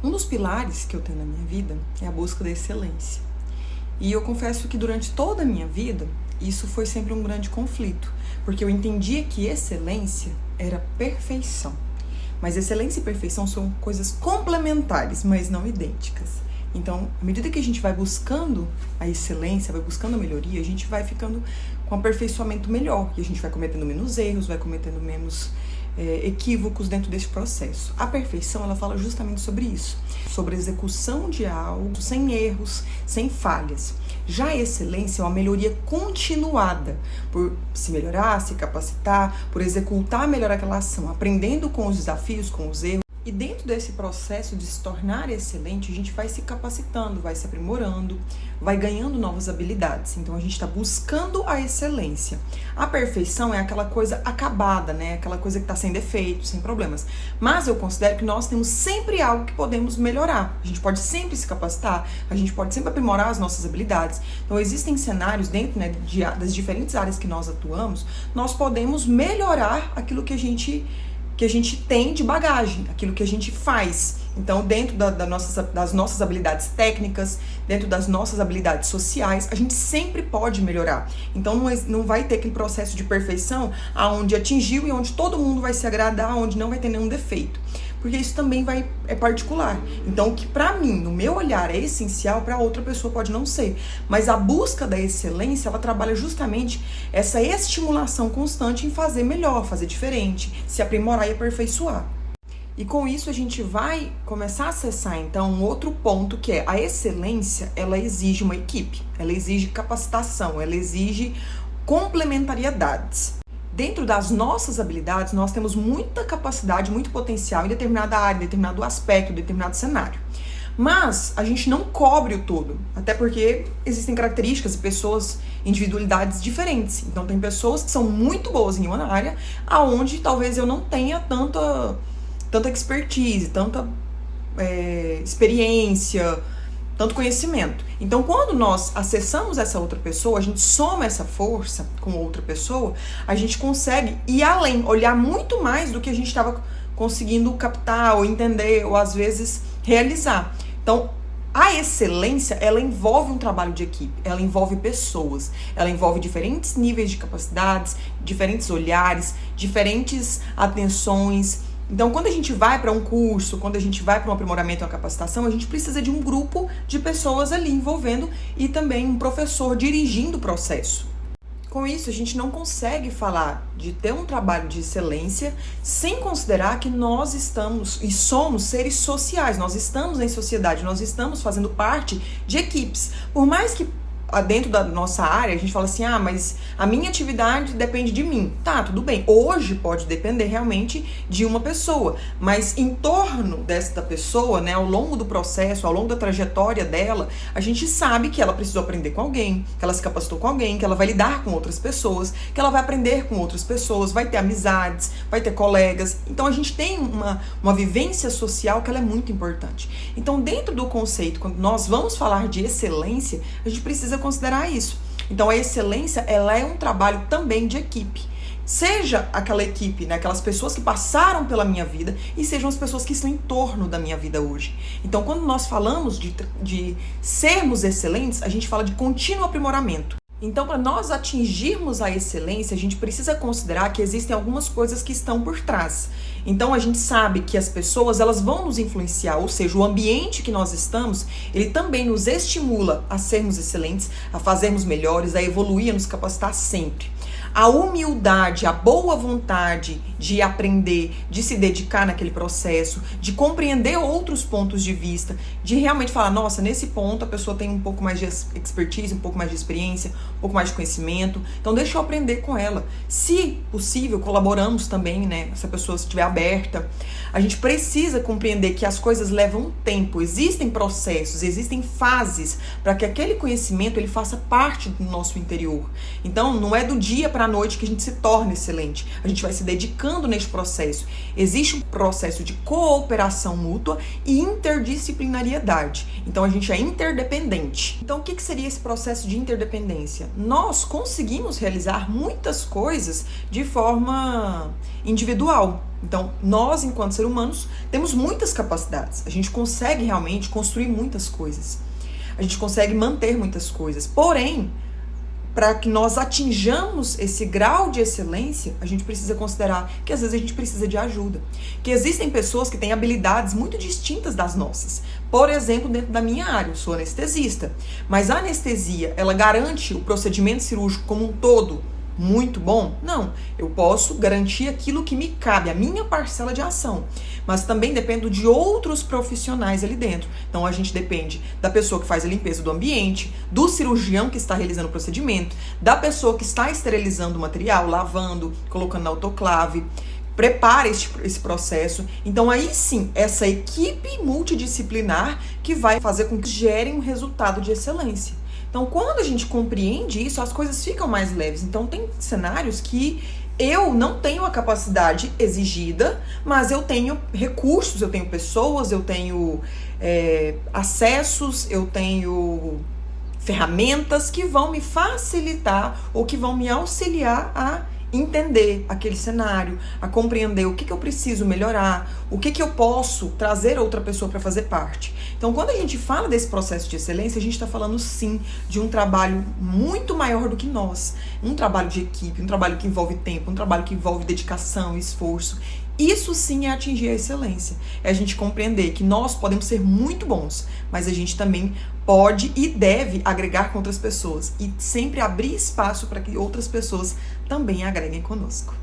Um dos pilares que eu tenho na minha vida é a busca da excelência. E eu confesso que durante toda a minha vida, isso foi sempre um grande conflito, porque eu entendia que excelência era perfeição. Mas excelência e perfeição são coisas complementares, mas não idênticas. Então, à medida que a gente vai buscando a excelência, vai buscando a melhoria, a gente vai ficando com um aperfeiçoamento melhor. E a gente vai cometendo menos erros, vai cometendo menos equívocos dentro desse processo. A perfeição, ela fala justamente sobre isso, sobre a execução de algo sem erros, sem falhas. Já a excelência é uma melhoria continuada, por se melhorar, se capacitar, por executar melhor aquela ação, aprendendo com os desafios, com os erros. E dentro desse processo de se tornar excelente, a gente vai se capacitando, vai se aprimorando, vai ganhando novas habilidades. Então a gente está buscando a excelência. A perfeição é aquela coisa acabada, né? Aquela coisa que está sem defeitos, sem problemas. Mas eu considero que nós temos sempre algo que podemos melhorar. A gente pode sempre se capacitar, a gente pode sempre aprimorar as nossas habilidades. Então existem cenários dentro, né, das diferentes áreas que nós atuamos, nós podemos melhorar aquilo que a gente tem de bagagem, aquilo que a gente faz. Então, dentro das nossas habilidades técnicas, dentro das nossas habilidades sociais, a gente sempre pode melhorar. Então, não vai ter aquele processo de perfeição aonde atingiu e onde todo mundo vai se agradar, onde não vai ter nenhum defeito. Porque isso também é particular. Então, o que pra mim, no meu olhar, é essencial, pra outra pessoa pode não ser. Mas a busca da excelência, ela trabalha justamente essa estimulação constante em fazer melhor, fazer diferente, se aprimorar e aperfeiçoar. E com isso a gente vai começar a acessar, então, um outro ponto, que é a excelência, ela exige uma equipe, ela exige capacitação, ela exige complementariedades. Dentro das nossas habilidades, nós temos muita capacidade, muito potencial em determinada área, em determinado aspecto, em determinado cenário. Mas a gente não cobre o todo, até porque existem características e pessoas, individualidades diferentes. Então tem pessoas que são muito boas em uma área, aonde talvez eu não tenha tanta expertise, tanta experiência, tanto conhecimento. Então, quando nós acessamos essa outra pessoa, a gente soma essa força com outra pessoa, a gente consegue ir além, olhar muito mais do que a gente estava conseguindo captar ou entender ou às vezes realizar. Então, a excelência, ela envolve um trabalho de equipe, ela envolve pessoas, ela envolve diferentes níveis de capacidades, diferentes olhares, diferentes atenções. Então, quando a gente vai para um curso, quando a gente vai para um aprimoramento e uma capacitação, a gente precisa de um grupo de pessoas ali envolvendo e também um professor dirigindo o processo. Com isso, a gente não consegue falar de ter um trabalho de excelência sem considerar que nós estamos e somos seres sociais, nós estamos em sociedade, nós estamos fazendo parte de equipes. Por mais que dentro da nossa área, a gente fala assim, mas a minha atividade depende de mim. Tá, tudo bem. Hoje pode depender realmente de uma pessoa, mas em torno desta pessoa, né, ao longo do processo, ao longo da trajetória dela, a gente sabe que ela precisou aprender com alguém, que ela se capacitou com alguém, que ela vai lidar com outras pessoas, que ela vai aprender com outras pessoas, vai ter amizades, vai ter colegas. Então a gente tem uma vivência social que ela é muito importante. Então, dentro do conceito, quando nós vamos falar de excelência, a gente precisa considerar isso. Então a excelência, ela é um trabalho também de equipe. Seja aquela equipe, né, aquelas pessoas que passaram pela minha vida e sejam as pessoas que estão em torno da minha vida hoje. Então quando nós falamos de sermos excelentes, a gente fala de contínuo aprimoramento. Então, para nós atingirmos a excelência, a gente precisa considerar que existem algumas coisas que estão por trás. Então, a gente sabe que as pessoas, elas vão nos influenciar, ou seja, o ambiente que nós estamos, ele também nos estimula a sermos excelentes, a fazermos melhores, a evoluir, a nos capacitar sempre. A humildade, a boa vontade de aprender, de se dedicar naquele processo, de compreender outros pontos de vista, de realmente falar, nossa, nesse ponto a pessoa tem um pouco mais de expertise, um pouco mais de experiência, um pouco mais de conhecimento, então deixa eu aprender com ela. Se possível, colaboramos também, né, se a pessoa estiver aberta. A gente precisa compreender que as coisas levam tempo, existem processos, existem fases para que aquele conhecimento ele faça parte do nosso interior. Então, não é do dia para para a noite que a gente se torna excelente. A gente vai se dedicando neste processo. Existe um processo de cooperação mútua e interdisciplinariedade. Então a gente é interdependente. Então o que seria esse processo de interdependência? Nós conseguimos realizar muitas coisas de forma individual. Então, nós, enquanto seres humanos, temos muitas capacidades. A gente consegue realmente construir muitas coisas. A gente consegue manter muitas coisas. Porém, para que nós atinjamos esse grau de excelência, a gente precisa considerar que às vezes a gente precisa de ajuda. Que existem pessoas que têm habilidades muito distintas das nossas. Por exemplo, dentro da minha área, eu sou anestesista. Mas a anestesia, ela garante o procedimento cirúrgico como um todo muito bom? Não. Eu posso garantir aquilo que me cabe, a minha parcela de ação. Mas também dependo de outros profissionais ali dentro. Então a gente depende da pessoa que faz a limpeza do ambiente, do cirurgião que está realizando o procedimento, da pessoa que está esterilizando o material, lavando, colocando na autoclave, prepara esse processo. Então aí sim, essa equipe multidisciplinar que vai fazer com que gere um resultado de excelência. Então, quando a gente compreende isso, as coisas ficam mais leves. Então, tem cenários que eu não tenho a capacidade exigida, mas eu tenho recursos, eu tenho pessoas, eu tenho acessos, eu tenho ferramentas que vão me facilitar ou que vão me auxiliar a entender aquele cenário, a compreender o que eu preciso melhorar, o que eu posso trazer outra pessoa para fazer parte. Então, quando a gente fala desse processo de excelência, a gente está falando sim de um trabalho muito maior do que nós. Um trabalho de equipe, um trabalho que envolve tempo, um trabalho que envolve dedicação, esforço. Isso sim é atingir a excelência. É a gente compreender que nós podemos ser muito bons, mas a gente também pode e deve agregar com outras pessoas. E sempre abrir espaço para que outras pessoas também agreguem conosco.